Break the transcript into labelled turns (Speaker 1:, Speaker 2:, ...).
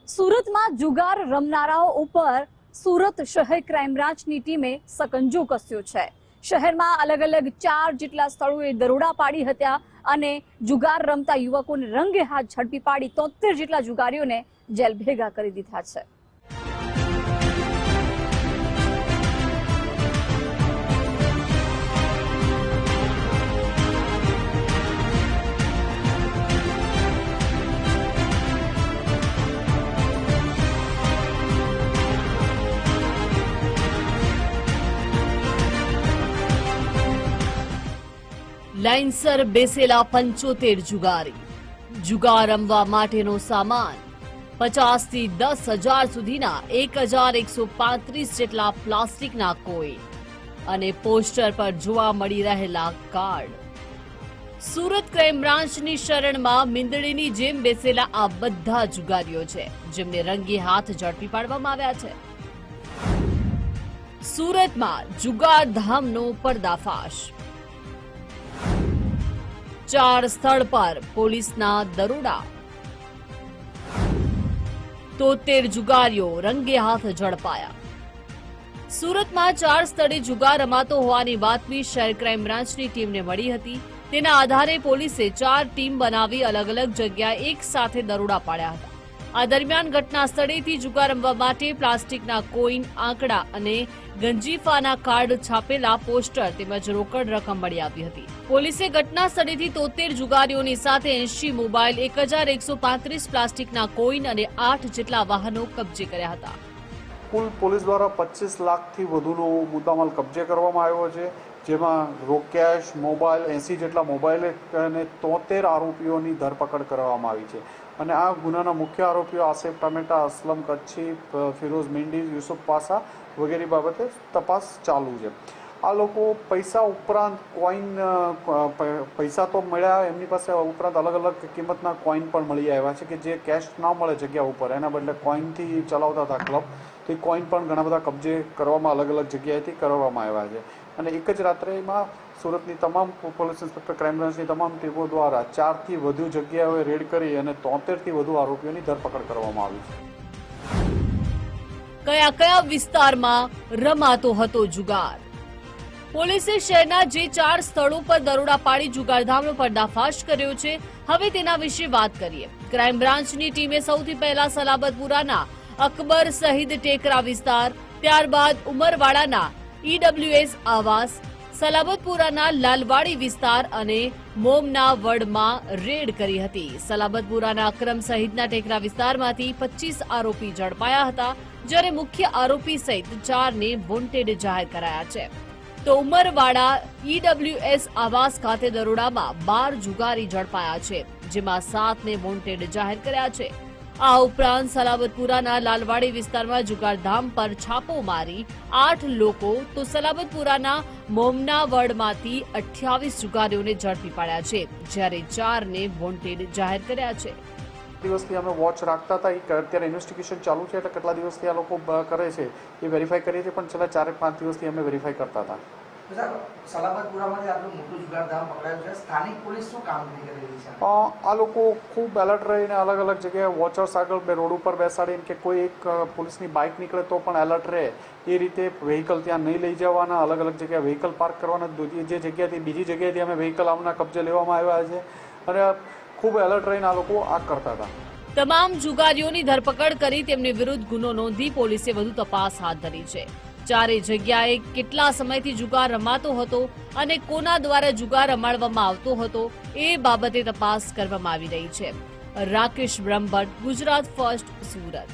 Speaker 1: સુરતમાં જુગાર રમનારાઓ ઉપર સુરત શહેર ક્રાઇમ બ્રાન્ચની ટીમે સકંજો કસ્યો છે। શહેરમાં અલગ અલગ 4 જેટલા સ્થળોએ દરોડા પાડી હતા અને જુગાર રમતા યુવકોને રંગે હાથ ઝડપી પાડી 73 જેટલા જુગારીઓને જેલ ભેગા કરી દીધા છે। લાઇનસર બેસેલા 75 જુગારી, જુગાર રમવા માટેનો સામાન, 50 થી 10,000 સુધીના 1,135 જેટલા પ્લાસ્ટિકના કોઈન અને પોસ્ટર પર જોવા મળી રહેલા કાર્ડ। સુરત ક્રાઇમ બ્રાન્ચની શરણમાં મીંદડીની જેમ બેસેલા આ બધા જુગારીઓ છે, જેમને રંગે હાથ ઝડપી પાડવામાં આવ્યા છે। સુરતમાં જુગાર ધામનો પર્દાફાશ। 4 સ્થળ પર પોલીસના દરોડા, 73 જુગારીઓ રંગે હાથ ઝડપાયા। સુરતમાં 4 સ્થળે જુગાર રમાતો હોવાની બાતમી શહેર ક્રાઇમ બ્રાન્ચની ટીમને મળી હતી। તેના આધારે પોલીસે 4 ટીમ બનાવી અલગ અલગ જગ્યાએ એક સાથે દરોડા પાડ્યા હતા। આ દરમિયાન ઘટના સ્થળેથી જુગાર રમવા માટે પ્લાસ્ટિકના કોઈન, આંકડા અને ગંજીફાના કાર્ડ છાપેલા પોસ્ટર તેમજ રોકડ રકમ મળી આવી હતી। પોલીસે ઘટના સ્થળેથી 73 જુગારીઓની સાથે 80 મોબાઈલ, 1,135 પ્લાસ્ટિકના કોઈન અને 8 જેટલા વાહનો કબજે કર્યા હતા।
Speaker 2: કુલ પોલીસ દ્વારા 25 લાખથી વધુનો મુદ્દામાલ કબજે કરવામાં આવ્યો છે, જેમાં રોકેશ, મોબાઈલ, 80 જેટલા મોબાઈલ અને 73 આરોપીઓની ધરપકડ કરવામાં આવી છે। અને આ ગુનાના મુખ્ય આરોપીઓ આસિફ ટમેટા, અસલમ કચ્છી, ફિરોઝ મિંડી, યુસુફ પાસા વગેરે બાબતે તપાસ ચાલુ છે। આ લોકો પૈસા ઉપરાંત કોઈન, પૈસા તો મળ્યા એમની પાસે, ઉપરાંત અલગ અલગ કિંમતના કોઈન પણ મળી આવ્યા છે કે જે કેશ ના મળે જગ્યા ઉપર, એના બદલે કોઈનથી ચલાવતા હતા ક્લબ, તો એ કોઈન પણ ઘણા બધા કબજે કરવામાં અલગ અલગ જગ્યાએથી કરવામાં આવ્યા છે। અને એક જ રાત્રેમાં સુરતની તમામ પોલીસ ઇન્સ્પેક્ટર ક્રાઇમ બ્રાન્ચની તમામ ટીમો દ્વારા 4 થી વધુ જગ્યાઓએ રેડ કરી અને 73 થી વધુ આરોપીઓની ધરપકડ કરવામાં આવી છે।
Speaker 1: કયા કયા વિસ્તારમાં રમાતો હતો જુગાર? પોલીસે શહેરના જે 4 સ્થળો પર દરોડા પાડી જુગારધામનો પર્દાફાશ કર્યો છે, હવે તેના વિશે વાત કરીએ। ક્રાઇમ બ્રાન્ચની ટીમે સૌથી પહેલા સલાબતપુરાના અકબર શહીદ ટેકરા વિસ્તાર, ત્યારબાદ ઉમરવાડાના EWS આવાસ, સલાબતપુરાના લાલવાડી વિસ્તાર અને મોમના વડમાં રેડ કરી હતી। સલાબતપુરાના અકરમ સહિતના ટેકરા વિસ્તારમાંથી 25 આરોપી ઝડપાયા હતા, જ્યારે મુખ્ય આરોપી સહિત 4 ને વોન્ટેડ જાહેર કરાયા છે। તો ઉમરવાડા EWS આવાસ ખાતે દરોડામાં 12 જુગારી ઝડપાયા છે, જેમાં 7 ને વોન્ટેડ જાહેર કર્યા છે। આ ઉપરાંત સલાબતપુરાના લાલવાડી વિસ્તારમાં જુગારધામ પર છાપો મારી 8 લોકો, તો સલાબતપુરાના મોમનાવડમાંથી 28 જુગારીઓને ઝડપી પાડ્યા છે, જ્યારે 4 ને વોન્ટેડ જાહેર કર્યા છે।
Speaker 2: દિવસથી અમે વોચ રાખતા હતા, અત્યારે ઇન્વેસ્ટિગેશન ચાલુ છે, એટલે કેટલા દિવસથી આ લોકો કરે છે એ વેરીફાઈ કરીએ છીએ, પણ છેલ્લા 4-5 દિવસથી અમે વેરીફાઈ કરતા હતા। આ લોકો ખૂબ એલર્ટ રહીને અલગ અલગ જગ્યાએ વોચર્સ આગળ રોડ ઉપર બેસાડીને કે કોઈ એક પોલીસની બાઇક નીકળે તો પણ એલર્ટ રહે એ રીતે વ્હીકલ ત્યાં નહીં લઈ જવાના, અલગ અલગ જગ્યાએ વ્હીકલ પાર્ક કરવાના, જે જગ્યાએથી બીજી જગ્યાએથી અમે વ્હીકલ આમના કબજે લેવામાં આવ્યા છે, અને ખૂબ એલર્ટ રહીને આ લોકો આ કરતા હતા।
Speaker 1: તમામ જુગારીઓની ધરપકડ કરી તેમની વિરુદ્ધ ગુનો નોંધી પોલીસે વધુ તપાસ હાથ ધરી છે। 4 જગ્યાએ કેટલા સમયથી જુગાર રમાતો હતો અને કોના દ્વારા જુગાર રમાડવામાં આવતો હતો એ બાબતે તપાસ કરવામાં આવી રહી છે। રાકેશ બ્રહ્મભટ્ટ, ગુજરાત ફર્સ્ટ, સુરત।